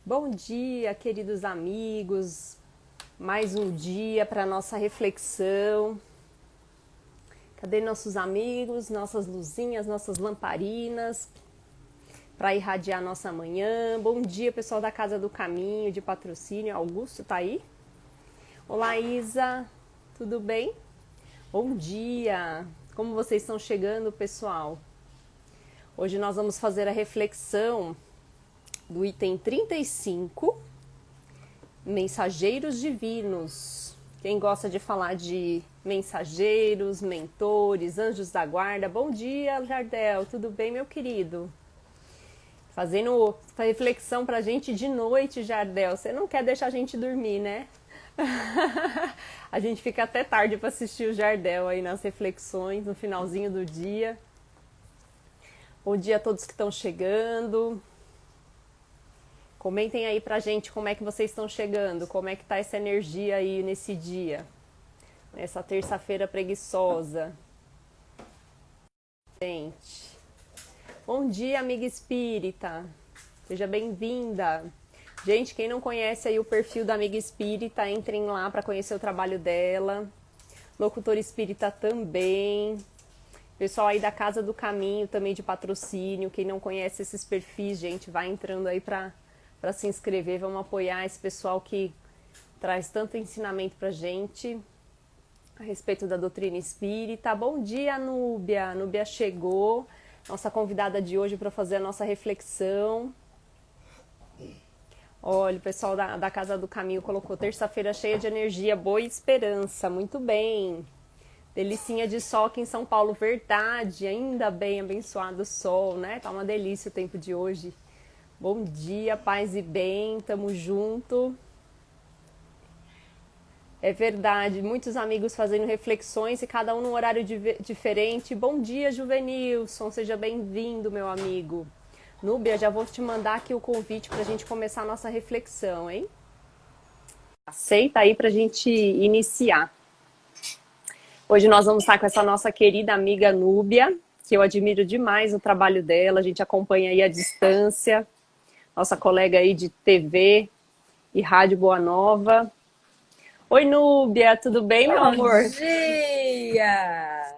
Bom dia, queridos amigos. Mais um dia para nossa reflexão. Cadê nossos amigos, nossas luzinhas, nossas lamparinas para irradiar nossa manhã? Bom dia, pessoal da Casa do Caminho de Patrocínio. Augusto tá aí? Olá, Isa. Tudo bem? Bom dia. Como vocês estão chegando, pessoal? Hoje nós vamos fazer a reflexão do item 35, mensageiros divinos. Quem gosta de falar de mensageiros, mentores, anjos da guarda? Bom dia, Jardel, tudo bem, meu querido? Fazendo reflexão pra gente de noite, Jardel. Você não quer deixar a gente dormir, né? A gente fica até tarde para assistir o Jardel aí nas reflexões, no finalzinho do dia. Bom dia a todos que estão chegando. Comentem aí pra gente como é que vocês estão chegando, como é que tá essa energia aí nesse dia, nessa terça-feira preguiçosa. Gente, bom dia, amiga espírita, seja bem-vinda. Gente, quem não conhece aí o perfil da amiga espírita, entrem lá para conhecer o trabalho dela. Locutora espírita também. Pessoal aí da Casa do Caminho também de Patrocínio, quem não conhece esses perfis, gente, vai entrando aí para se inscrever, vamos apoiar esse pessoal que traz tanto ensinamento pra gente a respeito da doutrina espírita. Bom dia, Núbia. A Núbia chegou, nossa convidada de hoje para fazer a nossa reflexão. Olha, o pessoal da Casa do Caminho colocou terça-feira cheia de energia, boa e esperança. Muito bem. Delicinha de sol aqui em São Paulo, verdade. Ainda bem, abençoado o sol, né? Tá uma delícia o tempo de hoje. Bom dia, paz e bem, tamo junto. É verdade, muitos amigos fazendo reflexões e cada um num horário diferente. Bom dia, Juvenilson, seja bem-vindo, meu amigo. Núbia, já vou te mandar aqui o convite pra gente começar a nossa reflexão, hein? Aceita aí pra gente iniciar. Hoje nós vamos estar com essa nossa querida amiga Núbia, que eu admiro demais o trabalho dela, a gente acompanha aí à distância. Nossa colega aí de TV e Rádio Boa Nova. Oi, Núbia, tudo bem, meu amor? Bom dia!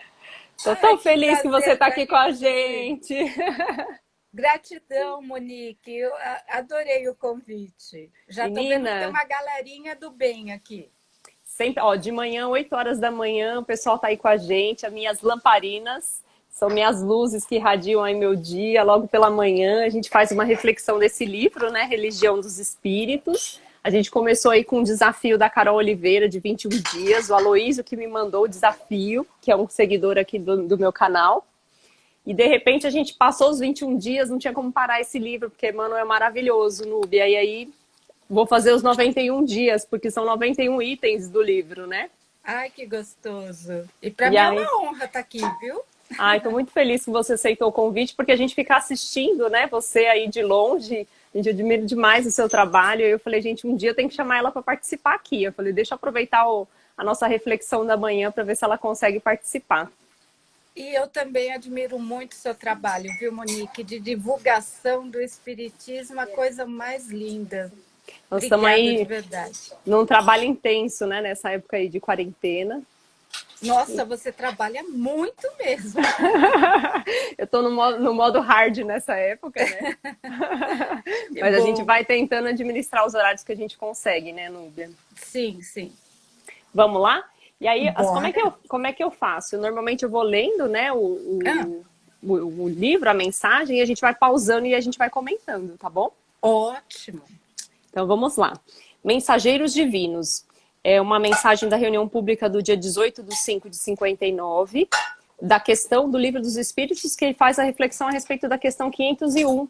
Tô Ai, tão que feliz que você prazer tá estar aqui aqui com a com você. gente. Gratidão, Monique. Eu adorei o convite. Já estou vendo que tem Menina, uma galerinha do bem aqui. sempre, ó, de manhã, 8 horas da manhã, o pessoal tá aí com a gente, as minhas lamparinas, são minhas luzes que irradiam aí meu dia, logo pela manhã, a gente faz uma reflexão desse livro, né, Religião dos Espíritos. A gente começou aí com um desafio da Carol Oliveira, de 21 dias, o Aloísio que me mandou o desafio, que é um seguidor aqui do meu canal. E de repente a gente passou os 21 dias, não tinha como parar esse livro, porque, mano, é maravilhoso, Núbia. E aí vou fazer os 91 dias, porque são 91 itens do livro, né? Ai, que gostoso. E para E mim é aí, uma honra estar aqui, viu? ai, tô muito feliz que você aceitou o convite, porque a gente fica assistindo, né? Você aí de longe, a gente admira demais o seu trabalho. E eu falei, gente, um dia tem que chamar ela para participar aqui. Eu falei, deixa eu aproveitar a nossa reflexão da manhã para ver se ela consegue participar. E eu também admiro muito o seu trabalho, viu, Monique? De divulgação do Espiritismo, a coisa mais linda. Nós estamos Obrigada de aí verdade. num trabalho intenso, né? Nessa época aí de quarentena. Nossa, você trabalha muito mesmo. Eu tô no modo hard nessa época, né? Que Mas a gente bom. vai tentando administrar os horários que a gente consegue, né, Núbia? Sim, sim. Vamos lá? E aí, Bora. como é que eu faço? Normalmente eu vou lendo, né, Ah, o livro, a mensagem, e a gente vai pausando e a gente vai comentando, tá bom? ótimo. Então vamos lá. Mensageiros Divinos. É uma mensagem da reunião pública do dia 18/5/59, da questão do Livro dos Espíritos, que ele faz a reflexão a respeito da questão 501.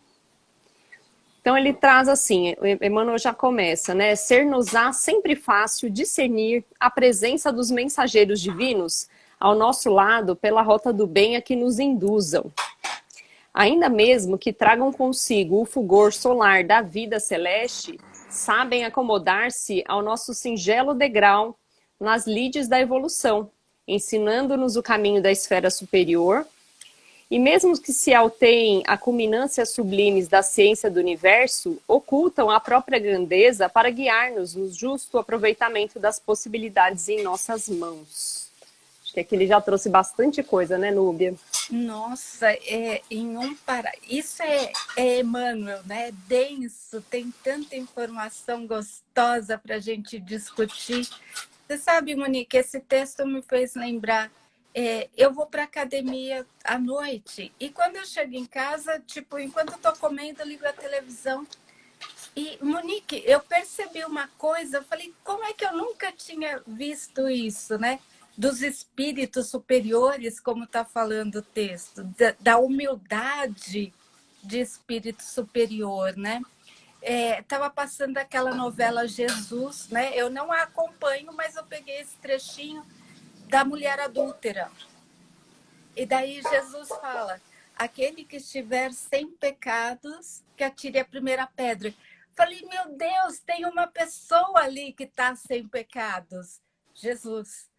Então ele traz assim, Emmanuel já começa, né? Ser-nos-á sempre fácil discernir a presença dos mensageiros divinos ao nosso lado pela rota do bem a que nos induzam. Ainda mesmo que tragam consigo o fulgor solar da vida celeste, sabem acomodar-se ao nosso singelo degrau nas lides da evolução, ensinando-nos o caminho da esfera superior E mesmo que se alteiem a culminâncias sublimes da ciência do universo, ocultam a própria grandeza para guiar-nos no justo aproveitamento das possibilidades em nossas mãos. Acho que aqui ele já trouxe bastante coisa, né, Núbia? Nossa, isso é Emmanuel, né? Denso, tem tanta informação gostosa para a gente discutir. Você sabe, Monique, esse texto me fez lembrar. Eu vou para a academia à noite e quando eu chego em casa, tipo, enquanto eu estou comendo, eu ligo a televisão. E, Monique, eu percebi uma coisa, eu falei, como é que eu nunca tinha visto isso, né? Dos espíritos superiores, como está falando o texto, da humildade de espírito superior, né? Estava passando aquela novela Jesus, né? Eu não a acompanho, mas eu peguei esse trechinho da mulher adúltera. E daí Jesus fala, aquele que estiver sem pecados, que atire a primeira pedra. Falei, meu Deus, tem uma pessoa ali que está sem pecados. Jesus,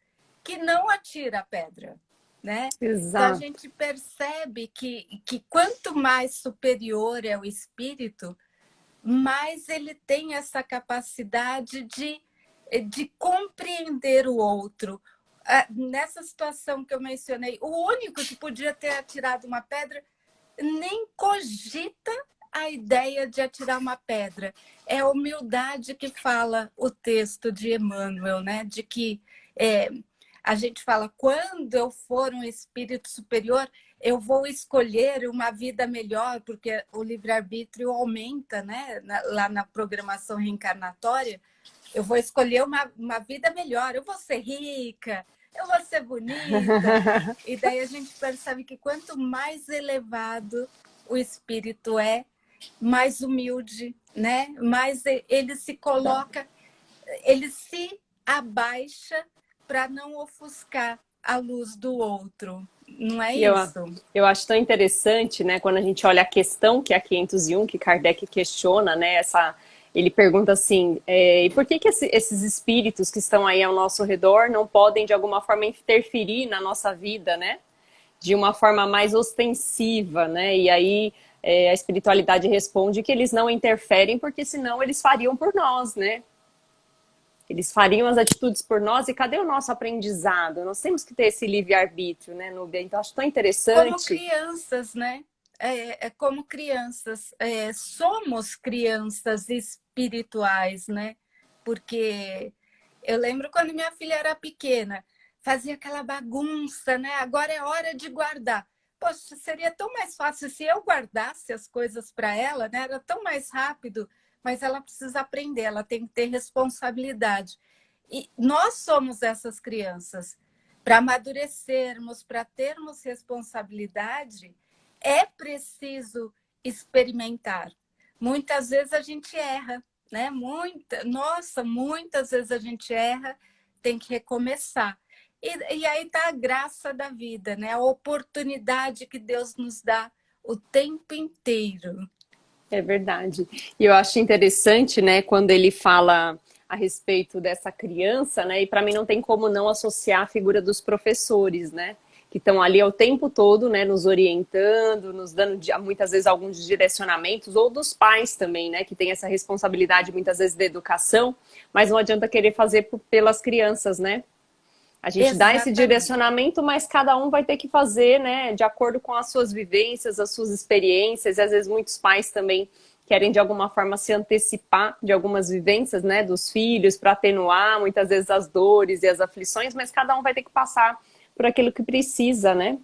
que não atira a pedra, né? Então a Exato. gente percebe que quanto mais superior é o espírito, mais ele tem essa capacidade de compreender o outro. Nessa situação que eu mencionei, o único que podia ter atirado uma pedra nem cogita a ideia de atirar uma pedra. É a humildade que fala o texto de Emmanuel, né? De que a gente fala, quando eu for um espírito superior, eu vou escolher uma vida melhor, porque o livre-arbítrio aumenta, né? Lá na programação reencarnatória, eu vou escolher uma vida melhor, eu vou ser rica, eu vou ser bonita. E daí a gente percebe que quanto mais elevado o espírito é, mais humilde, né? Mais ele se coloca, ele se abaixa para não ofuscar a luz do outro. Não é E eu, isso? eu acho tão interessante, né, quando a gente olha a questão que é a 501, que Kardec questiona, né, ele pergunta assim, e por que esses espíritos que estão aí ao nosso redor não podem, de alguma forma, interferir na nossa vida, né, de uma forma mais ostensiva, né, e aí a espiritualidade responde que eles não interferem porque senão eles fariam por nós, né, eles fariam as atitudes por nós e cadê o nosso aprendizado? Nós temos que ter esse livre-arbítrio, né, Núbia? Então, acho tão Como interessante. crianças, né? Como crianças, somos crianças espirituais, né? Porque eu lembro quando minha filha era pequena, fazia aquela bagunça, né? Agora é hora de guardar. Poxa, seria tão mais fácil se eu guardasse as coisas para ela, né? Era tão mais rápido, mas ela precisa aprender, ela tem que ter responsabilidade. E nós somos essas crianças. Para amadurecermos, para termos responsabilidade, é preciso experimentar. Muitas vezes a gente erra, né? Muitas vezes a gente erra, tem que recomeçar. E aí está a graça da vida, né? A oportunidade que Deus nos dá o tempo inteiro. É verdade. E eu acho interessante, né, quando ele fala a respeito dessa criança, né, e para mim não tem como não associar a figura dos professores, né, que estão ali o tempo todo, né, nos orientando, nos dando muitas vezes alguns direcionamentos, ou dos pais também, né, que tem essa responsabilidade muitas vezes da educação, mas não adianta querer fazer pelas crianças, né? A gente dá esse Exatamente. direcionamento, mas cada um vai ter que fazer, né, de acordo com as suas vivências, as suas experiências, e às vezes muitos pais também querem de alguma forma se antecipar de algumas vivências, né, dos filhos, para atenuar muitas vezes as dores e as aflições, mas cada um vai ter que passar por aquilo que precisa, né?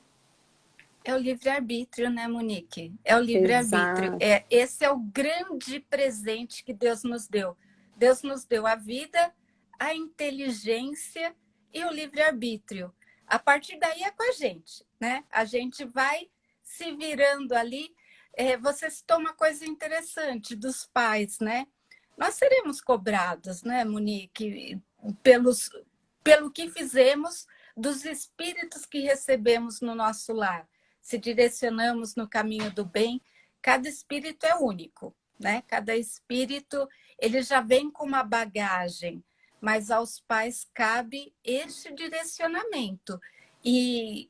É o livre-arbítrio, né, Monique? É o livre-arbítrio. Exato. Esse é o grande presente que Deus nos deu. Deus nos deu a vida, a inteligência e o livre-arbítrio. A partir daí é com a gente, né? A gente vai se virando ali. Você citou uma coisa interessante dos pais, né? Nós seremos cobrados, né, Monique, pelo que fizemos dos espíritos que recebemos no nosso lar. Se direcionamos no caminho do bem, cada espírito é único, né? Cada espírito, ele já vem com uma bagagem, mas aos pais cabe este direcionamento. E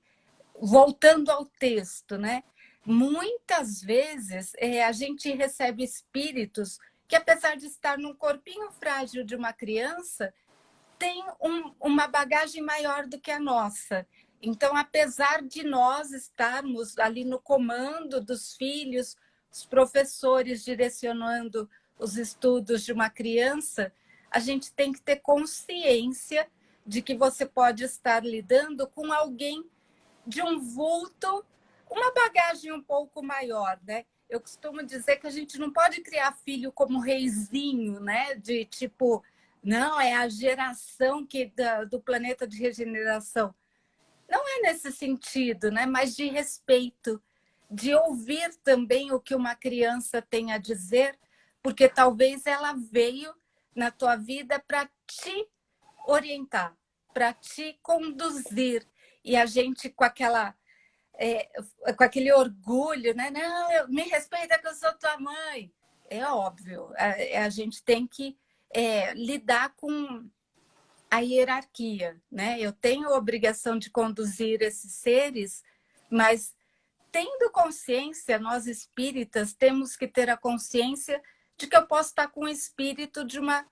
voltando ao texto, né? Muitas vezes a gente recebe espíritos que, apesar de estar num corpinho frágil de uma criança, tem uma bagagem maior do que a nossa. Então, apesar de nós estarmos ali no comando dos filhos, os professores direcionando os estudos de uma criança, a gente tem que ter consciência de que você pode estar lidando com alguém de um vulto, uma bagagem um pouco maior, né? Eu costumo dizer que a gente não pode criar filho como reizinho, né? De tipo, não, é a geração do planeta de regeneração. Não é nesse sentido, né? Mas de respeito, de ouvir também o que uma criança tem a dizer, porque talvez ela veio na tua vida para te orientar, para te conduzir. E a gente com aquele orgulho, né? Não, me respeita que eu sou tua mãe. É óbvio, a gente tem que lidar com a hierarquia, né? Eu tenho a obrigação de conduzir esses seres, mas tendo consciência, nós espíritas temos que ter a consciência de que eu posso estar com o espírito de uma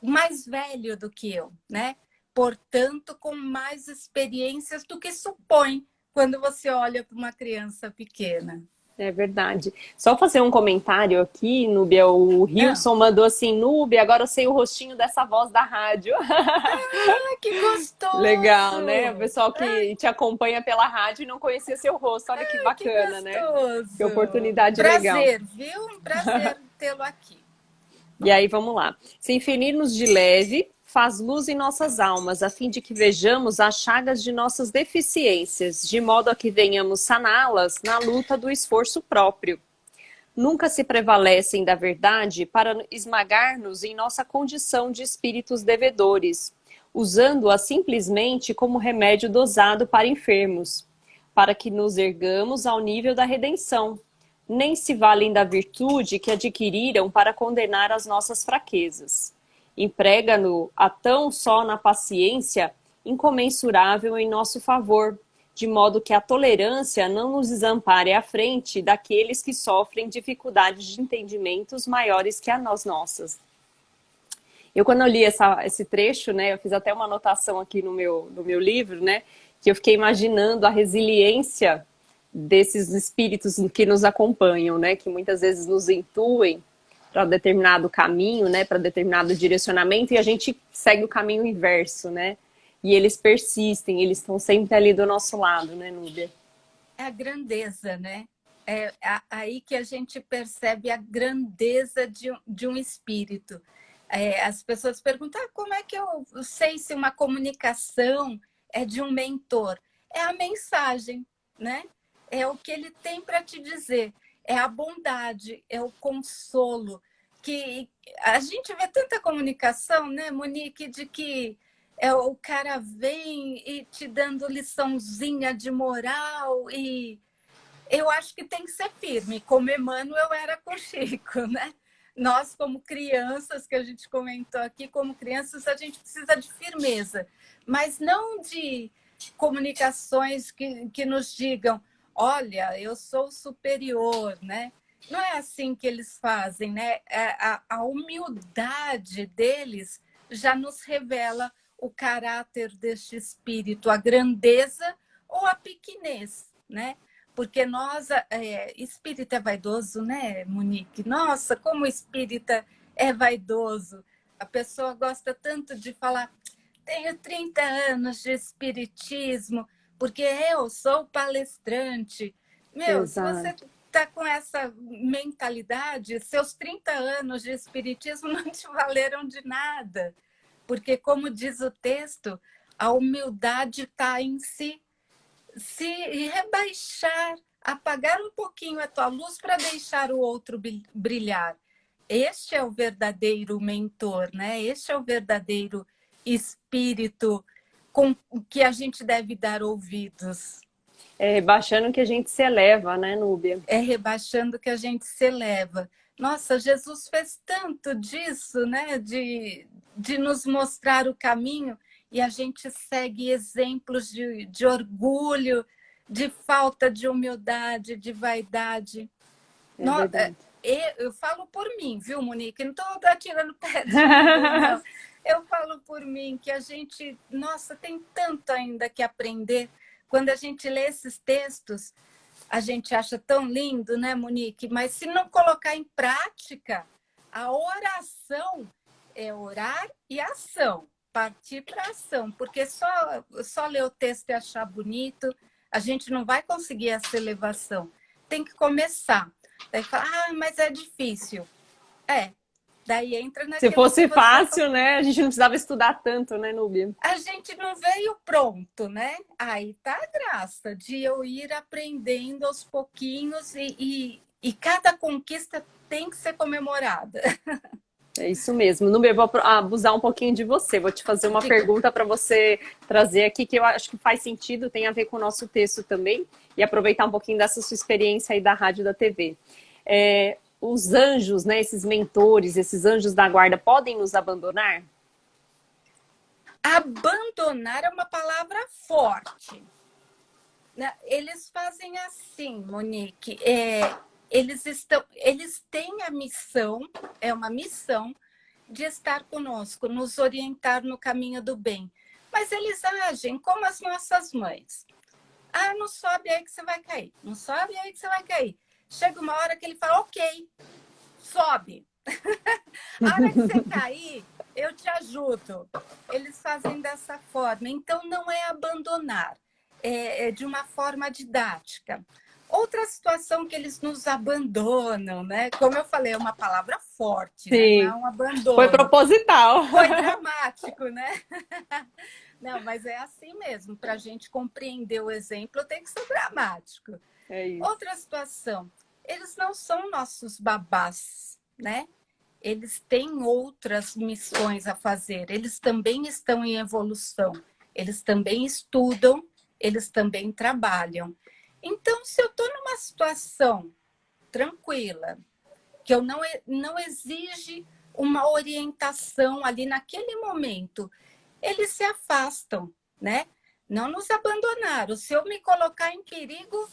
mais velho do que eu, né? Portanto, com mais experiências do que supõe quando você olha para uma criança pequena. É verdade. Só fazer um comentário aqui, Núbia, o Hilson mandou assim, Núbia, agora eu sei o rostinho dessa voz da rádio. Ah, que gostoso! Legal, né? O pessoal que te acompanha pela rádio e não conhecia seu rosto, olha que bacana, que né? gostoso. Que oportunidade prazer, legal. Viu? Um prazer tê-lo aqui. E aí, vamos lá. Sem ferir-nos de leve, faz luz em nossas almas, a fim de que vejamos as chagas de nossas deficiências, de modo a que venhamos saná-las na luta do esforço próprio. Nunca se prevalecem da verdade para esmagar-nos em nossa condição de espíritos devedores, usando-a simplesmente como remédio dosado para enfermos, para que nos ergamos ao nível da redenção. Nem se valem da virtude que adquiriram para condenar as nossas fraquezas. Emprega-no a tão só na paciência incomensurável em nosso favor, de modo que a tolerância não nos desampare à frente daqueles que sofrem dificuldades de entendimentos maiores que as nossas. Eu, quando eu li esse trecho, né, eu fiz até uma anotação aqui no meu livro, né, que eu fiquei imaginando a resiliência desses espíritos que nos acompanham, né, que muitas vezes nos intuem para determinado caminho, né, para determinado direcionamento, e a gente segue o caminho inverso, né? E eles persistem, eles estão sempre ali do nosso lado, né, Núbia? É a grandeza, né? É aí que a gente percebe a grandeza de um espírito. As pessoas perguntam, como é que eu sei se uma comunicação é de um mentor? É a mensagem, né? É o que ele tem para te dizer. É a bondade, é o consolo. Que a gente vê tanta comunicação, né, Monique, de que o cara vem e te dando liçãozinha de moral, e eu acho que tem que ser firme, como Emmanuel era com Chico, né? Nós, como crianças, que a gente comentou aqui, como crianças, a gente precisa de firmeza, mas não de comunicações que nos digam, olha, eu sou superior, né? Não é assim que eles fazem, né? A humildade deles já nos revela o caráter deste espírito, a grandeza ou a pequenez, né? Porque nós, espírita é vaidoso, né, Monique? Nossa, como espírita é vaidoso. A pessoa gosta tanto de falar, tenho 30 anos de espiritismo, porque eu sou palestrante. Meu, se você está com essa mentalidade, seus 30 anos de espiritismo não te valeram de nada. Porque, como diz o texto, a humildade está em se rebaixar, apagar um pouquinho a tua luz para deixar o outro brilhar. Este é o verdadeiro mentor, né? Este é o verdadeiro espírito com que a gente deve dar ouvidos. É rebaixando que a gente se eleva, né, Núbia? É rebaixando que a gente se eleva. Nossa, Jesus fez tanto disso, né? De nos mostrar o caminho. e a gente segue exemplos de orgulho, de falta de humildade, de vaidade. É verdade. Eu falo por mim, viu, Monique? Não estou atirando pé de ninguém, não. Eu falo por mim que a gente, nossa, tem tanto ainda que aprender. Quando a gente lê esses textos, a gente acha tão lindo, né, Monique? Mas se não colocar em prática, a oração é orar e ação, partir para ação, porque só ler o texto e achar bonito, a gente não vai conseguir essa elevação. Tem que começar. Daí fala, mas é difícil. Daí entra Se naquilo fosse que você fácil, né? A gente não precisava estudar tanto, né, Núbia? A gente não veio pronto, né? Aí tá a graça de eu ir aprendendo aos pouquinhos e cada conquista tem que ser comemorada. É isso mesmo. Núbia, eu vou abusar um pouquinho de você. Vou te fazer uma Diga. pergunta para você trazer aqui, que eu acho que faz sentido, tem a ver com o nosso texto também, e aproveitar um pouquinho dessa sua experiência aí da rádio e da TV. Os anjos, né, esses mentores, esses anjos da guarda, podem nos abandonar? Abandonar é uma palavra forte. Eles fazem assim, Monique. Eles têm a missão, é uma missão de estar conosco, nos orientar no caminho do bem. Mas eles agem como as nossas mães. Não sobe aí que você vai cair. Não sobe aí que você vai cair. Chega uma hora que ele fala, ok, sobe. A hora que você cair, eu te ajudo. Eles fazem dessa forma. Então, não é abandonar. É de uma forma didática. Outra situação que eles nos abandonam, né? Como eu falei, é uma palavra forte, né? Não é um abandono. Foi proposital. Foi dramático, né? Não, mas é assim mesmo. Para a gente compreender o exemplo, tem que ser dramático. É isso. Outra situação. Eles não são nossos babás, né? Eles têm outras missões a fazer. Eles também estão em evolução. Eles também estudam. Eles também trabalham. Então, se eu estou numa situação tranquila, que eu não exige uma orientação ali naquele momento, eles se afastam, né? Não nos abandonaram. Se eu me colocar em perigo,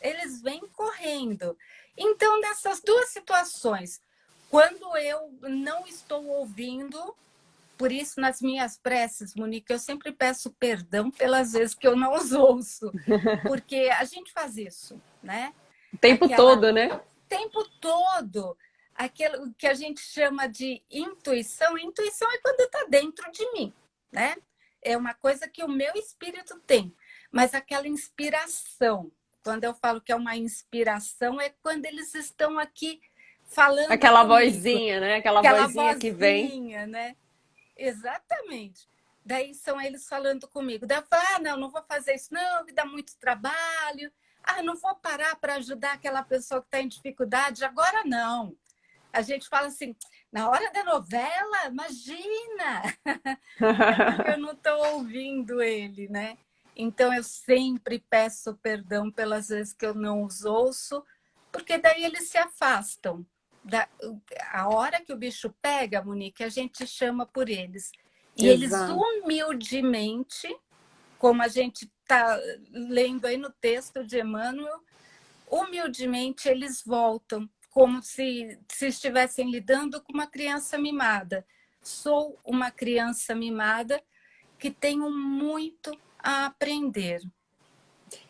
eles vêm correndo. Então, nessas duas situações, quando eu não estou ouvindo, por isso, nas minhas preces, Monique, eu sempre peço perdão pelas vezes que eu não os ouço, porque a gente faz isso, né? O tempo todo, né? O tempo todo. Aquilo que a gente chama de intuição. Intuição é quando está dentro de mim, né? É uma coisa que o meu espírito tem. Mas aquela inspiração, quando eu falo que é uma inspiração, é quando eles estão aqui falando aquela comigo. Vozinha, né? Aquela vozinha que vem. Né? Exatamente. Daí são eles falando comigo. Daí eu falo, não vou fazer isso, não, me dá muito trabalho. Não vou parar para ajudar aquela pessoa que está em dificuldade. Agora não. A gente fala assim, na hora da novela, imagina! É porque eu não estou ouvindo ele, né? Então, eu sempre peço perdão pelas vezes que eu não os ouço, porque daí eles se afastam. A hora que o bicho pega, Monique, a gente chama por eles. E Exato. eles humildemente, como a gente está lendo aí no texto de Emmanuel, humildemente eles voltam, como se estivessem lidando com uma criança mimada. Sou uma criança mimada que tenho muito a aprender.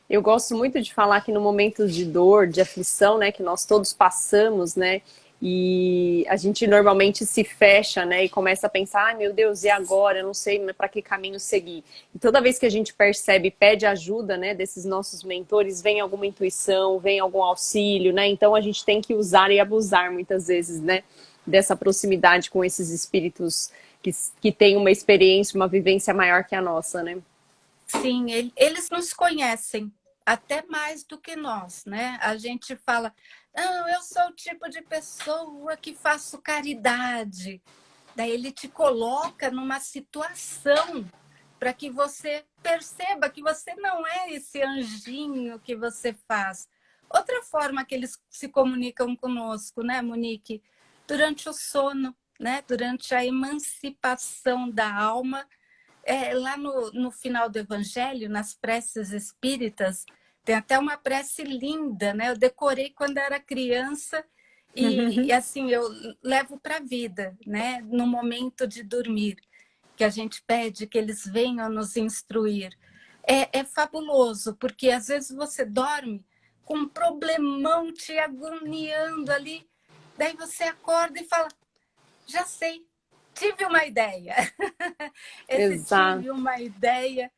Eu gosto muito de falar que no momento de dor, de aflição, né, que nós todos passamos, né, e a gente normalmente se fecha, né, e começa a pensar, meu Deus, e agora? Eu não sei para que caminho seguir. E toda vez que a gente percebe, pede ajuda, né, desses nossos mentores, vem alguma intuição, vem algum auxílio, né, então a gente tem que usar e abusar muitas vezes, né, dessa proximidade com esses espíritos que têm uma experiência, uma vivência maior que a nossa, né. Sim, eles nos conhecem até mais do que nós, né? A gente fala, não, eu sou o tipo de pessoa que faço caridade. Daí ele te coloca numa situação para que você perceba que você não é esse anjinho que você faz. Outra forma que eles se comunicam conosco, né, Monique? Durante o sono, né? Durante a emancipação da alma, lá no final do Evangelho, nas preces espíritas, tem até uma prece linda, né? Eu decorei quando era criança e assim, eu levo para a vida, né? No momento de dormir, que a gente pede que eles venham nos instruir. É fabuloso, porque às vezes você dorme com um problemão te agoniando ali, daí você acorda e fala, já sei, tive uma ideia. Esse Exato. tive uma ideia,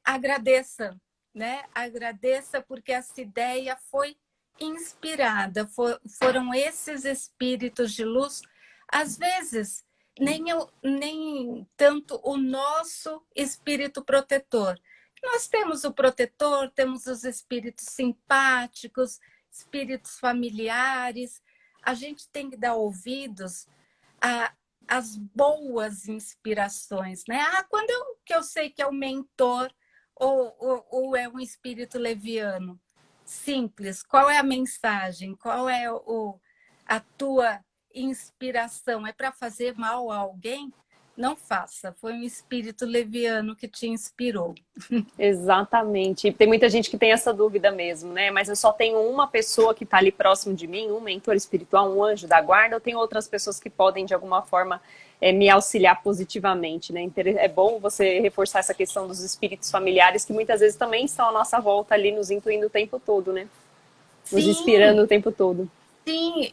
agradeça, né? Agradeça porque essa ideia foi inspirada, foram esses espíritos de luz, às vezes nem tanto o nosso espírito protetor. Nós temos o protetor, temos os espíritos simpáticos, espíritos familiares, a gente tem que dar ouvidos às boas inspirações, né? Quando que eu sei que é o mentor ou é um espírito leviano? Simples. Qual é a mensagem? Qual é a tua inspiração? É para fazer mal a alguém? Não faça. Foi um espírito leviano que te inspirou. Exatamente. E tem muita gente que tem essa dúvida mesmo, né? Mas eu só tenho uma pessoa que está ali próximo de mim, um mentor espiritual, um anjo da guarda, ou tem outras pessoas que podem, de alguma forma, me auxiliar positivamente, né? É bom você reforçar essa questão dos espíritos familiares, que muitas vezes também estão à nossa volta ali, nos intuindo o tempo todo, né? Nos Sim, inspirando o tempo todo. sim.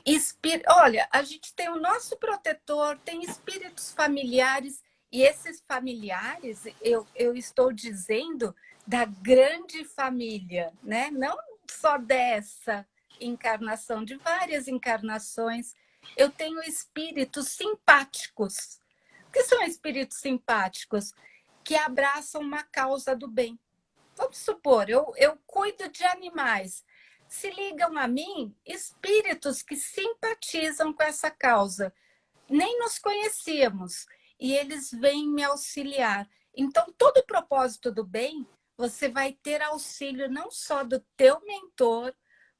Olha, a gente tem o nosso protetor, tem espíritos familiares, e esses familiares, eu estou dizendo da grande família, né? Não só dessa encarnação, de várias encarnações. Eu tenho espíritos simpáticos. O que são espíritos simpáticos? Que abraçam uma causa do bem. Vamos supor, eu cuido de animais. Se ligam a mim espíritos que simpatizam com essa causa. Nem nos conhecíamos e eles vêm me auxiliar. Então, todo o propósito do bem, você vai ter auxílio não só do teu mentor,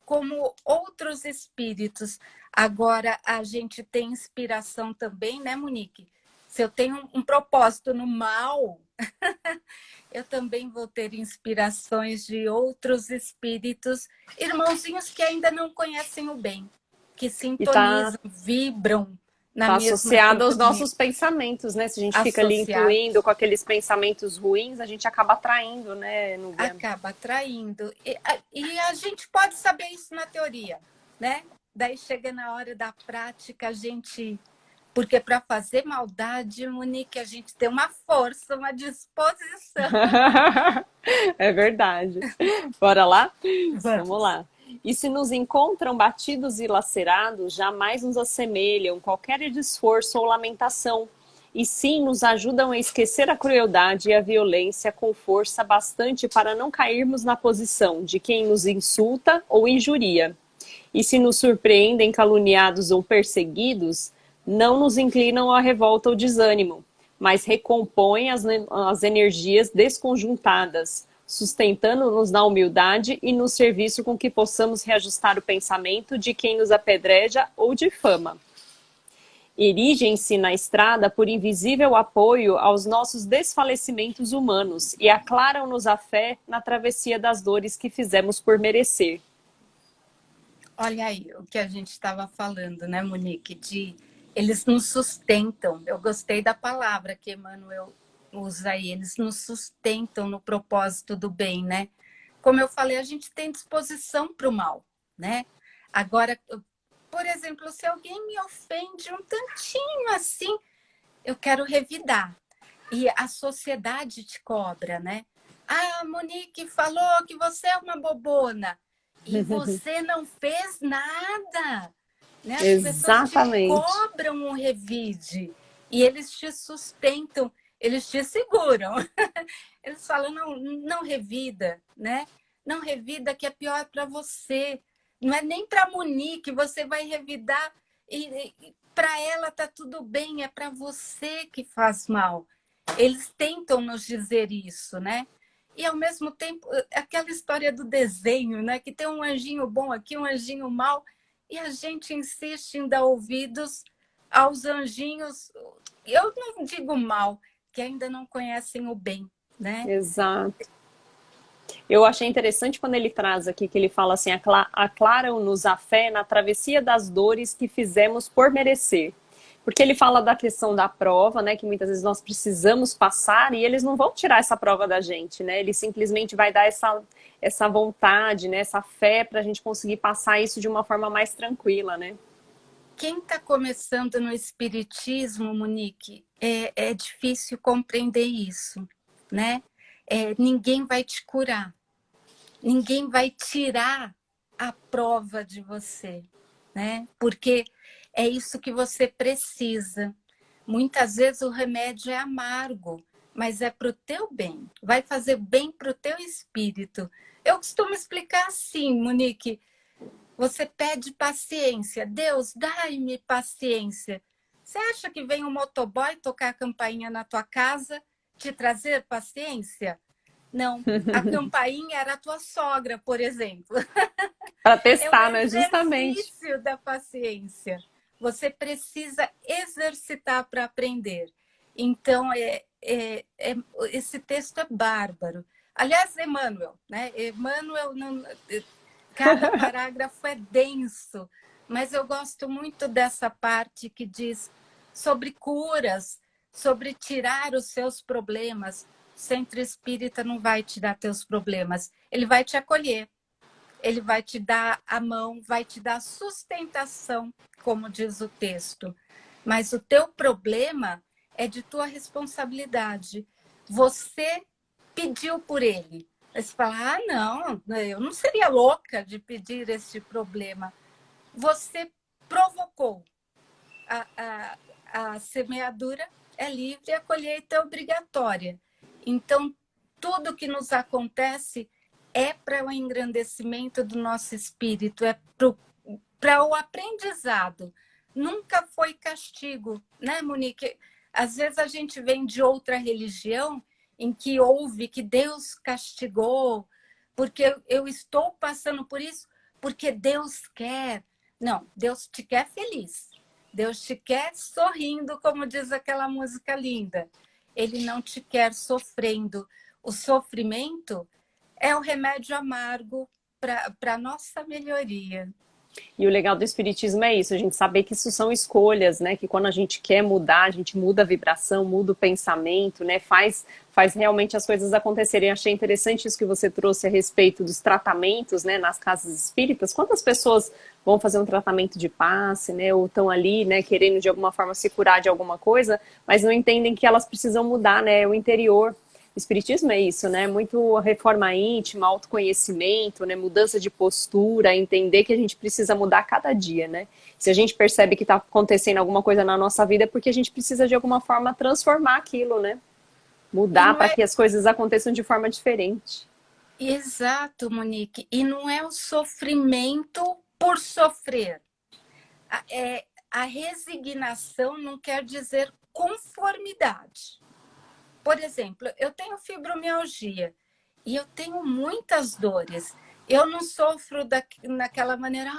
como outros espíritos. Agora, a gente tem inspiração também, né, Monique? Se eu tenho um propósito no mal, eu também vou ter inspirações de outros espíritos, irmãozinhos que ainda não conhecem o bem, que E tá sintonizam, vibram na Tá mesma associado aos sintonia, nossos pensamentos, né? Se a gente fica ali intuindo associados, com aqueles pensamentos ruins, a gente acaba atraindo, né, Núbia? acaba atraindo. E a gente pode saber isso na teoria, né? Daí chega na hora da prática, a gente. Porque para fazer maldade, Monique, a gente tem uma força, uma disposição. É verdade. Bora lá? Vamos Vamos. lá. E se nos encontram batidos e lacerados, jamais nos assemelham qualquer esforço ou lamentação, e sim nos ajudam a esquecer a crueldade e a violência com força bastante para não cairmos na posição de quem nos insulta ou injuria. E se nos surpreendem caluniados ou perseguidos, não nos inclinam à revolta ou desânimo, mas recompõem as energias desconjuntadas, sustentando-nos na humildade e no serviço com que possamos reajustar o pensamento de quem nos apedreja ou difama. Erigem-se na estrada por invisível apoio aos nossos desfalecimentos humanos e aclaram-nos a fé na travessia das dores que fizemos por merecer. Olha aí o que a gente estava falando, né, Monique? Eles nos sustentam. Eu gostei da palavra que Emmanuel usa aí. Eles nos sustentam no propósito do bem, né? Como eu falei, a gente tem disposição para o mal, né? Agora, por exemplo, se alguém me ofende um tantinho assim, eu quero revidar. E a sociedade te cobra, né? A Monique falou que você é uma bobona. E você não fez nada. Né? As pessoas te Exatamente. cobram um revide. E eles te sustentam, eles te seguram. Eles falam, não revida, né? Não revida que é pior para você. Não é nem para a Monique, você vai revidar e para ela tá tudo bem, é para você que faz mal. Eles tentam nos dizer isso, né? E ao mesmo tempo, aquela história do desenho, né? Que tem um anjinho bom aqui, um anjinho mau, e a gente insiste em dar ouvidos aos anjinhos. Eu não digo mal, que ainda não conhecem o bem, né? Exato. Eu achei interessante quando ele traz aqui, que ele fala assim, aclaram-nos a fé na travessia das dores que fizemos por merecer. Porque ele fala da questão da prova, né, que muitas vezes nós precisamos passar e eles não vão tirar essa prova da gente, né? Ele simplesmente vai dar essa vontade, né, essa fé para a gente conseguir passar isso de uma forma mais tranquila, né? Quem está começando no espiritismo, Monique, é difícil compreender isso, né? Ninguém vai te curar, ninguém vai tirar a prova de você, né? Porque é isso que você precisa. Muitas vezes o remédio é amargo, mas é para o teu bem, vai fazer bem para o teu espírito. Eu costumo explicar assim, Monique, você pede paciência, Deus, dai-me paciência. Você acha que vem um motoboy tocar a campainha na tua casa, te trazer paciência? Não, a campainha era a tua sogra, por exemplo. Para É o testar, né? Justamente. exercício da paciência. Você precisa exercitar para aprender. Então, esse texto é bárbaro. Aliás, Emmanuel, né? Emmanuel, não, cada parágrafo é denso, mas eu gosto muito dessa parte que diz sobre curas, sobre tirar os seus problemas. O centro espírita não vai tirar teus problemas, ele vai te acolher. Ele vai te dar a mão, vai te dar sustentação, como diz o texto. Mas o teu problema é de tua responsabilidade. Você pediu por ele. Aí você fala, não, eu não seria louca de pedir este problema. Você provocou. A semeadura é livre, a colheita é obrigatória. Então, tudo que nos acontece é para o engrandecimento do nosso espírito, é para o aprendizado. Nunca foi castigo, né, Monique? Às vezes a gente vem de outra religião em que houve que Deus castigou, porque eu estou passando por isso, porque Deus quer. Não, Deus te quer feliz. Deus te quer sorrindo, como diz aquela música linda. Ele não te quer sofrendo. O sofrimento é o remédio amargo para a nossa melhoria. E o legal do espiritismo é isso, a gente saber que isso são escolhas, né? Que quando a gente quer mudar, a gente muda a vibração, muda o pensamento, né? Faz realmente as coisas acontecerem. Achei interessante isso que você trouxe a respeito dos tratamentos, né? Nas casas espíritas. Quantas pessoas vão fazer um tratamento de passe, né? Ou estão ali, né? Querendo de alguma forma se curar de alguma coisa, mas não entendem que elas precisam mudar, né? O interior. O espiritismo é isso, né? Muito reforma íntima, autoconhecimento, né? Mudança de postura, entender que a gente precisa mudar a cada dia, né? Se a gente percebe que está acontecendo alguma coisa na nossa vida, é porque a gente precisa de alguma forma transformar aquilo, né? Mudar para que as coisas aconteçam de forma diferente. Exato, Monique. E não é o sofrimento por sofrer. A resignação não quer dizer conformidade. Por exemplo, eu tenho fibromialgia e eu tenho muitas dores. Eu não sofro naquela maneira,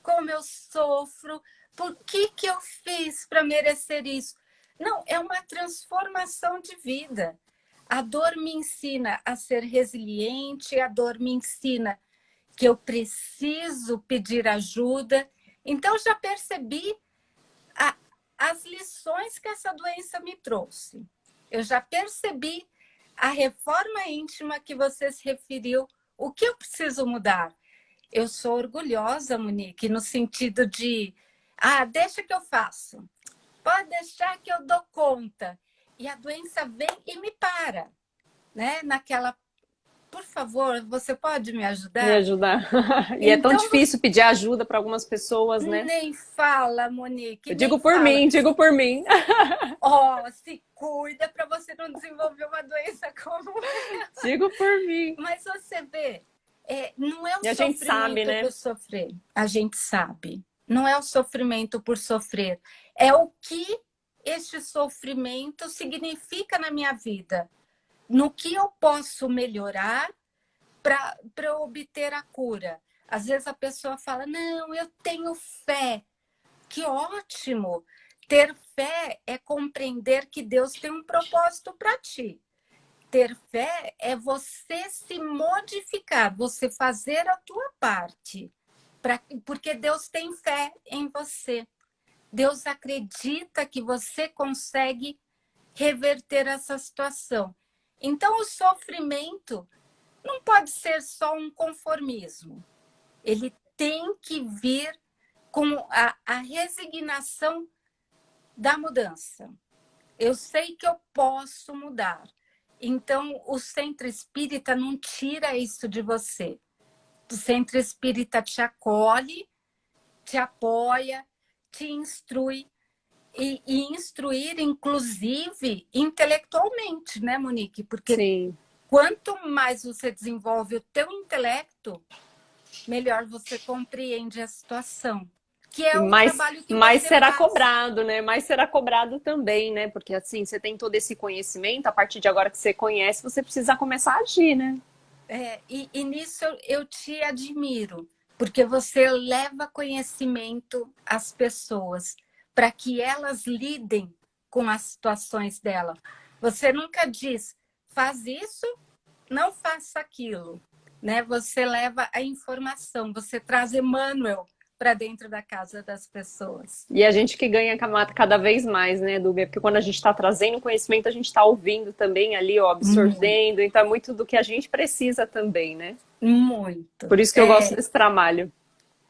como eu sofro, por que eu fiz para merecer isso? Não, é uma transformação de vida. A dor me ensina a ser resiliente, a dor me ensina que eu preciso pedir ajuda. Então, já percebi as lições que essa doença me trouxe. Eu já percebi a reforma íntima que você se referiu. O que eu preciso mudar? Eu sou orgulhosa, Monique, no sentido de, deixa que eu faço. Pode deixar que eu dou conta. E a doença vem e me para, né? Naquela, por favor, você pode me ajudar? Me ajudar. E então, é tão difícil pedir ajuda para algumas pessoas, né? Nem fala, Monique. Eu digo por mim, digo por mim. Se cuida para você não desenvolver uma doença como essa. Digo por mim. Mas você vê, não é o e sofrimento sabe, né? por sofrer. A gente sabe. Não é o sofrimento por sofrer. É o que este sofrimento significa na minha vida. No que eu posso melhorar para obter a cura. Às vezes a pessoa fala, não, eu tenho fé. Que ótimo! Ter fé é compreender que Deus tem um propósito para ti. Ter fé é você se modificar, você fazer a tua parte, porque Deus tem fé em você. Deus acredita que você consegue reverter essa situação. Então, o sofrimento não pode ser só um conformismo. Ele tem que vir com a resignação da mudança. Eu sei que eu posso mudar. Então, o centro espírita não tira isso de você. O centro espírita te acolhe, te apoia, te instrui. E instruir, inclusive, intelectualmente, né, Monique? Porque Sim. quanto mais você desenvolve o teu intelecto, melhor você compreende a situação. Que é o trabalho que Mas você será faz. cobrado, né? Mas será cobrado também, né? Porque assim, você tem todo esse conhecimento, a partir de agora que você conhece, você precisa começar a agir, né? E nisso eu te admiro, porque você leva conhecimento às pessoas para que elas lidem com as situações dela. Você nunca diz, faz isso, não faça aquilo, né? Você leva a informação, você traz Emmanuel para dentro da casa das pessoas. E a gente que ganha cada vez mais, né, Duga? Porque quando a gente está trazendo conhecimento, a gente está ouvindo também ali, ó, Muito, absorvendo. Então é muito do que a gente precisa também, né? muito. Por isso que eu gosto desse trabalho.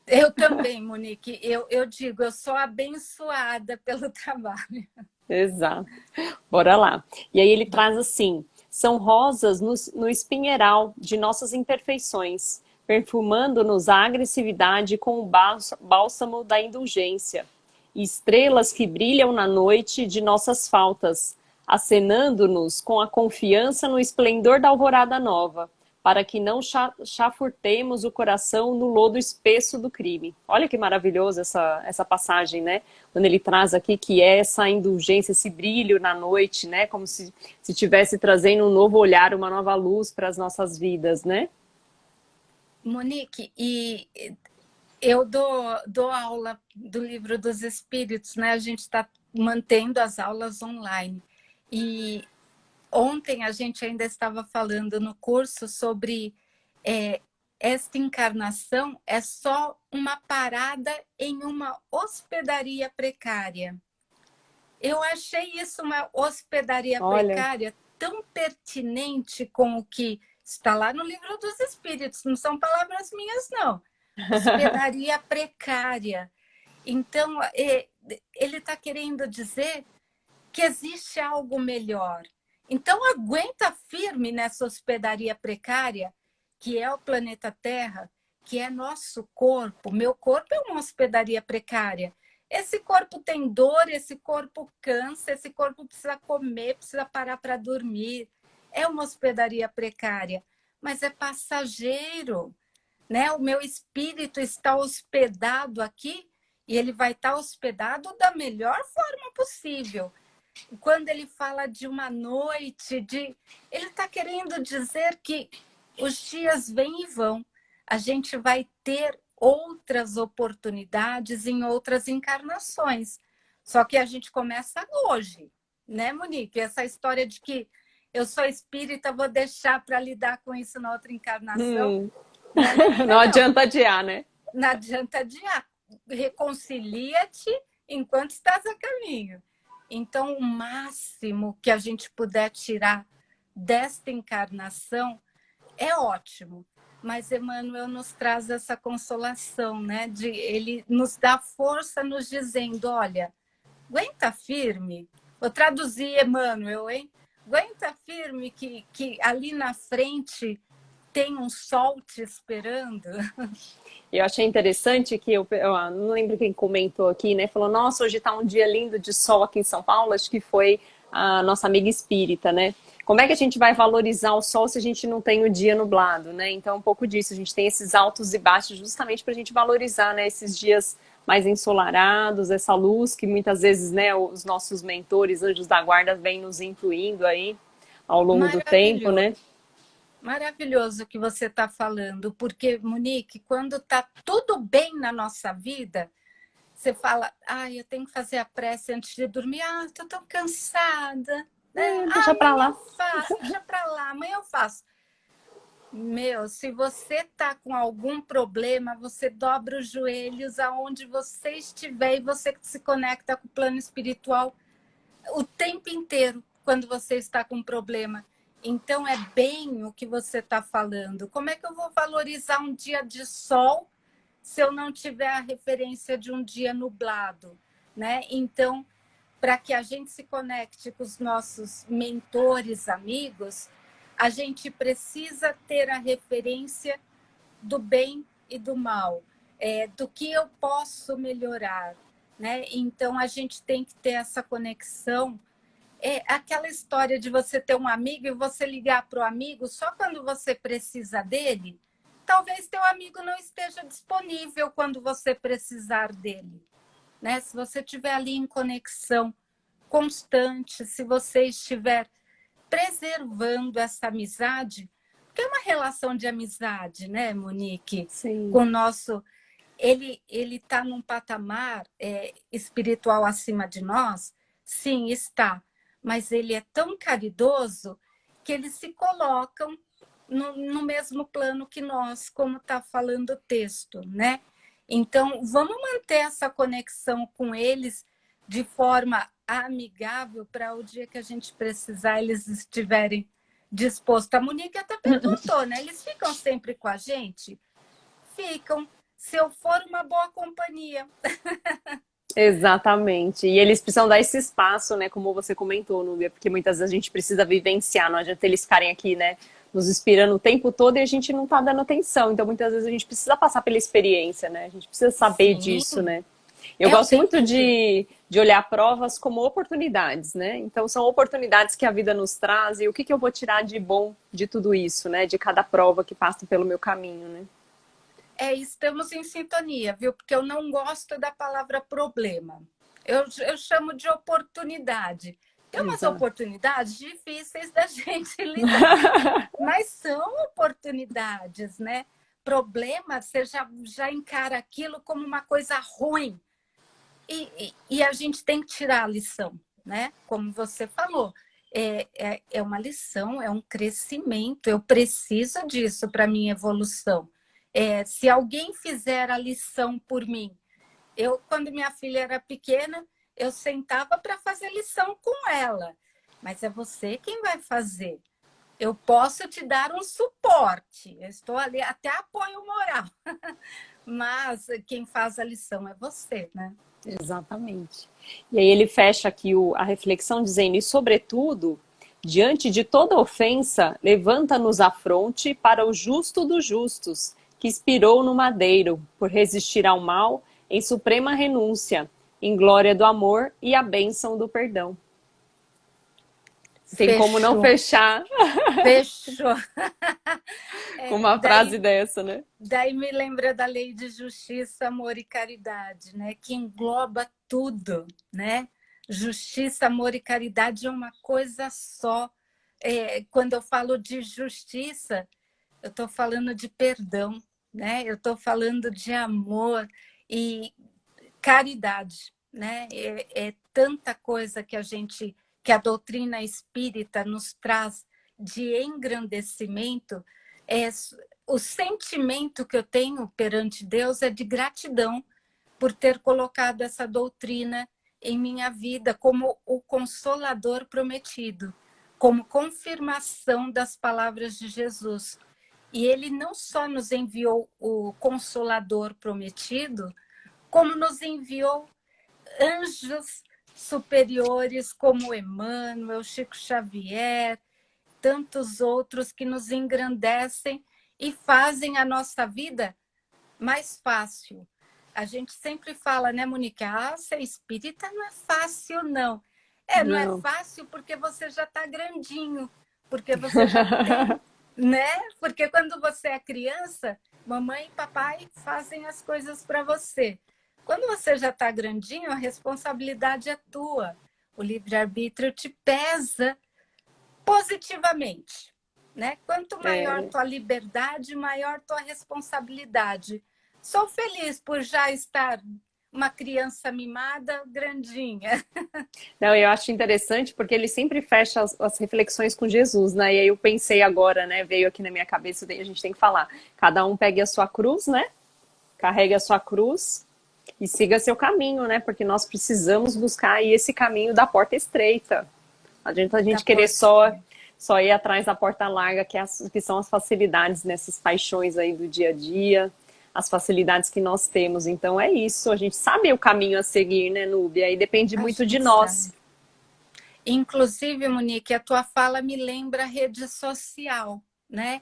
Eu também, Monique. Eu digo, eu sou abençoada pelo trabalho. Exato. Bora lá. E aí ele traz assim: são rosas no espinheiral de nossas imperfeições, perfumando-nos a agressividade com o bálsamo da indulgência. E estrelas que brilham na noite de nossas faltas, acenando-nos com a confiança no esplendor da alvorada nova, para que não chafurdemos o coração no lodo espesso do crime. Olha que maravilhoso essa passagem, né? Quando ele traz aqui que é essa indulgência, esse brilho na noite, né? Como se estivesse trazendo um novo olhar, uma nova luz para as nossas vidas, né? Monique, e eu dou aula do Livro dos Espíritos, né? A gente está mantendo as aulas online. E ontem a gente ainda estava falando no curso sobre esta encarnação é só uma parada em uma hospedaria precária. Eu achei isso uma hospedaria Olha, precária tão pertinente com o que está lá no Livro dos Espíritos. Não são palavras minhas, não. Hospedaria precária. Então, ele está querendo dizer que existe algo melhor. Então, aguenta firme nessa hospedaria precária, que é o planeta Terra, que é nosso corpo. Meu corpo é uma hospedaria precária. Esse corpo tem dor, esse corpo cansa, esse corpo precisa comer, precisa parar para dormir. É uma hospedaria precária, mas é passageiro, né? O meu espírito está hospedado aqui e ele vai estar hospedado da melhor forma possível. Quando ele fala de uma noite, ele está querendo dizer que os dias vêm e vão. A gente vai ter outras oportunidades em outras encarnações. Só que a gente começa hoje, né, Monique? Essa história de que eu sou espírita, vou deixar para lidar com isso na outra encarnação. Não é mentira, não adianta adiar, né? não adianta adiar. Reconcilia-te enquanto estás a caminho. Então, o máximo que a gente puder tirar desta encarnação é ótimo. Mas Emmanuel nos traz essa consolação, né? Ele nos dá força nos dizendo, olha, aguenta firme. Vou traduzir Emmanuel, hein? Aguenta firme que ali na frente tem um sol te esperando. Eu achei interessante que eu não lembro quem comentou aqui, né? Falou, nossa, hoje tá um dia lindo de sol aqui em São Paulo, acho que foi a nossa amiga espírita, né? Como é que a gente vai valorizar o sol se a gente não tem o dia nublado, né? Então, um pouco disso, a gente tem esses altos e baixos justamente para a gente valorizar, né? Esses dias mais ensolarados, essa luz que muitas vezes, né, os nossos mentores, anjos da guarda, vêm nos incluindo aí ao longo do tempo, né? Maravilhoso o que você está falando, porque, Monique, quando está tudo bem na nossa vida, Você fala, eu tenho que fazer a prece antes de dormir. Tô tão cansada. Né? Deixa pra Amanhã lá. eu faço, deixa pra lá, amanhã eu faço. Meu, se você tá com algum problema, você dobra os joelhos aonde você estiver e você se conecta com o plano espiritual o tempo inteiro quando você está com um problema. Então, é bem o que você está falando. Como é que eu vou valorizar um dia de sol se eu não tiver a referência de um dia nublado? Né? Então, para que a gente se conecte com os nossos mentores, amigos, a gente precisa ter a referência do bem e do mal, do que eu posso melhorar. Né? Então, a gente tem que ter essa conexão. Aquela história de você ter um amigo e você ligar para o amigo só quando você precisa dele, talvez teu amigo não esteja disponível quando você precisar dele. Né? Se você estiver ali em conexão constante, se você estiver preservando essa amizade, porque é uma relação de amizade, né, Monique? Sim. Com o nosso... Ele está num patamar espiritual acima de nós? Sim, está. Mas ele é tão caridoso que eles se colocam no mesmo plano que nós, como está falando o texto, né? Então, vamos manter essa conexão com eles de forma amigável para o dia que a gente precisar, eles estiverem dispostos. A Monique até perguntou, né? Eles ficam sempre com a gente? Ficam, se eu for uma boa companhia. Exatamente. E eles precisam dar esse espaço, né? Como você comentou, Núbia, porque muitas vezes a gente precisa vivenciar, não adianta eles ficarem aqui, né? Nos inspirando o tempo todo e a gente não tá dando atenção. Então, muitas vezes a gente precisa passar pela experiência, né? A gente precisa saber Sim, disso, né? Eu o gosto tempo muito inteiro. de olhar provas como oportunidades, né? Então, são oportunidades que a vida nos traz e o que que eu vou tirar de bom de tudo isso, né? De cada prova que passa pelo meu caminho, né? Estamos em sintonia, viu? Porque eu não gosto da palavra problema. Eu chamo de oportunidade. Tem umas Exato. oportunidades difíceis da gente lidar, mas são oportunidades, né? Problema, você já encara aquilo como uma coisa ruim. E a gente tem que tirar a lição, né? Como você falou, é uma lição, é um crescimento. Eu preciso disso para minha evolução. Se alguém fizer a lição por mim, quando minha filha era pequena, eu sentava para fazer lição com ela. Mas é você quem vai fazer. Eu posso te dar um suporte. Eu estou ali, até apoio moral. Mas quem faz a lição é você, né? Exatamente. E aí ele fecha aqui a reflexão dizendo, e sobretudo, diante de toda ofensa, levanta-nos a fronte para o justo dos justos, que expirou no madeiro, por resistir ao mal, em suprema renúncia, em glória do amor e a bênção do perdão. Tem como não Fechou, fechar fechou. com uma frase dessa, né? Daí me lembra da lei de justiça, amor e caridade, né? Que engloba tudo, né? Justiça, amor e caridade é uma coisa só. Quando eu falo de justiça, eu estou falando de perdão, né? Eu estou falando de amor e caridade, né? É tanta coisa que que a doutrina espírita nos traz de engrandecimento. O sentimento que eu tenho perante Deus é de gratidão por ter colocado essa doutrina em minha vida como o consolador prometido, como confirmação das palavras de Jesus. E ele não só nos enviou o consolador prometido, como nos enviou anjos superiores como Emmanuel, Chico Xavier, tantos outros que nos engrandecem e fazem a nossa vida mais fácil. A gente sempre fala, né, Monique? Ser espírita não é fácil, não. Não é Não. fácil porque você já está grandinho, porque você já tem, né? Porque quando você é criança, mamãe e papai fazem as coisas para você. Quando você já está grandinho, a responsabilidade é tua. O livre-arbítrio te pesa positivamente, né? Quanto maior tua liberdade, maior tua responsabilidade. Sou feliz por já estar uma criança mimada grandinha. Não, eu acho interessante porque ele sempre fecha as reflexões com Jesus, né? E aí eu pensei agora, né? Veio aqui na minha cabeça, a gente tem que falar. Cada um pegue a sua cruz, né? Carregue a sua cruz e siga seu caminho, né? Porque nós precisamos buscar aí esse caminho da porta estreita. Não adianta a gente querer só ir atrás da porta larga, que são as facilidades nessas paixões aí do dia a dia, as facilidades que nós temos. Então é isso, a gente sabe o caminho a seguir, né, Núbia? Aí depende muito de nós. Sabe. Inclusive, Monique, a tua fala me lembra a rede social, né?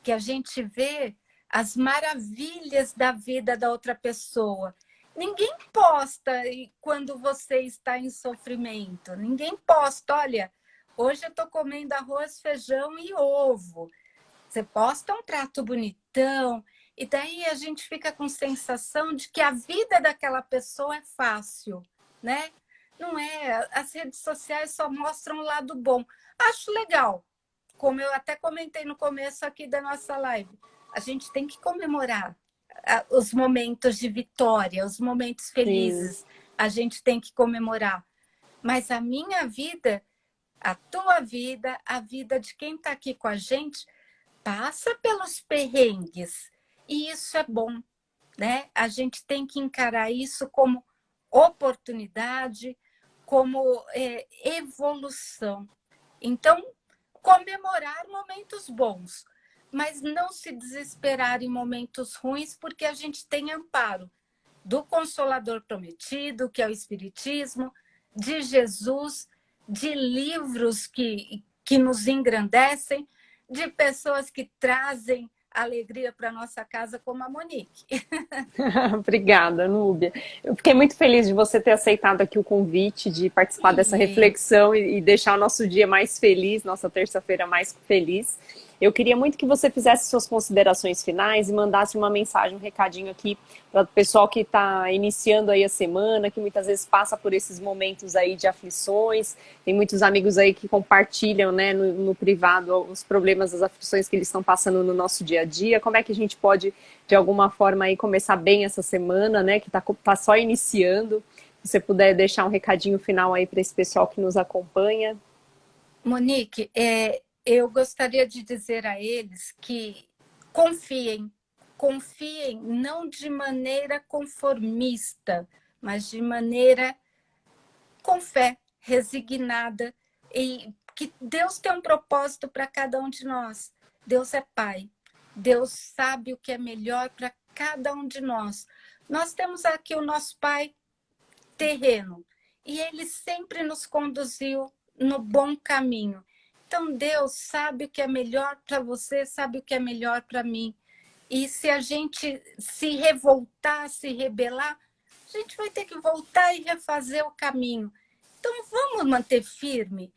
Que a gente vê as maravilhas da vida da outra pessoa. Ninguém posta quando você está em sofrimento. Ninguém posta, olha, hoje eu estou comendo arroz, feijão e ovo. Você posta um prato bonitão, e daí a gente fica com sensação de que a vida daquela pessoa é fácil, né? Não é. As redes sociais só mostram o lado bom. Acho legal, como eu até comentei no começo aqui da nossa live. A gente tem que comemorar os momentos de vitória, os momentos felizes. Sim. A gente tem que comemorar. Mas a minha vida, a tua vida, a vida de quem está aqui com a gente, passa pelos perrengues. E isso é bom, né? A gente tem que encarar isso como oportunidade, como evolução. Então, comemorar momentos bons, mas não se desesperar em momentos ruins, porque a gente tem amparo do Consolador Prometido, que é o Espiritismo, de Jesus, de livros que nos engrandecem, de pessoas que trazem alegria para a nossa casa, como a Monique. Obrigada, Núbia. Eu fiquei muito feliz de você ter aceitado aqui o convite, de participar dessa reflexão e deixar o nosso dia mais feliz, nossa terça-feira mais feliz. Eu queria muito que você fizesse suas considerações finais e mandasse uma mensagem, um recadinho aqui para o pessoal que está iniciando aí a semana, que muitas vezes passa por esses momentos aí de aflições. Tem muitos amigos aí que compartilham, né, no privado os problemas, as aflições que eles estão passando no nosso dia a dia. Como é que a gente pode, de alguma forma, aí começar bem essa semana, né, que tá só iniciando? Se você puder deixar um recadinho final aí para esse pessoal que nos acompanha. Monique, eu gostaria de dizer a eles que confiem não de maneira conformista, mas de maneira com fé, resignada, e que Deus tem um propósito para cada um de nós. Deus é Pai, Deus sabe o que é melhor para cada um de nós. Nós temos aqui o nosso Pai terreno, e Ele sempre nos conduziu no bom caminho. Então, Deus sabe o que é melhor para você, sabe o que é melhor para mim. E se a gente se revoltar, se rebelar, a gente vai ter que voltar e refazer o caminho. Então, vamos manter firme,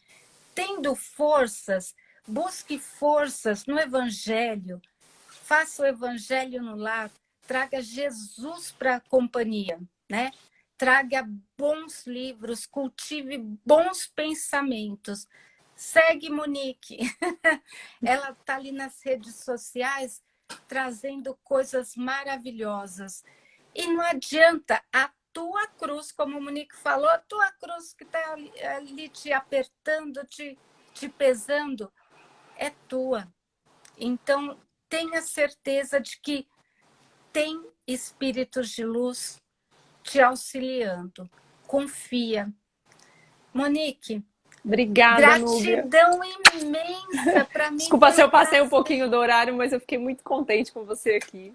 tendo forças, busque forças no Evangelho, faça o Evangelho no lar, traga Jesus para a companhia, né? Traga bons livros, cultive bons pensamentos. Segue Monique, ela está ali nas redes sociais trazendo coisas maravilhosas. E não adianta, a tua cruz, como a Monique falou, a tua cruz que está ali te apertando, te pesando, é tua. Então, tenha certeza de que tem espíritos de luz te auxiliando. Confia. Monique, obrigada, Núbia. Gratidão imensa para mim. Desculpa se eu passei um pouquinho do horário, mas eu fiquei muito contente com você aqui.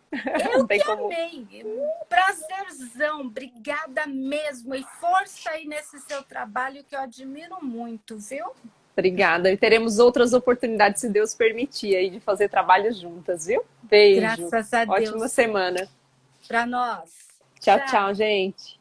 Eu que amei. Prazerzão. Obrigada mesmo. E força aí nesse seu trabalho que eu admiro muito, viu? Obrigada. E teremos outras oportunidades, se Deus permitir, aí, de fazer trabalho juntas, viu? Beijo. Graças a Deus. Ótima semana. Para nós. Tchau, tchau, gente.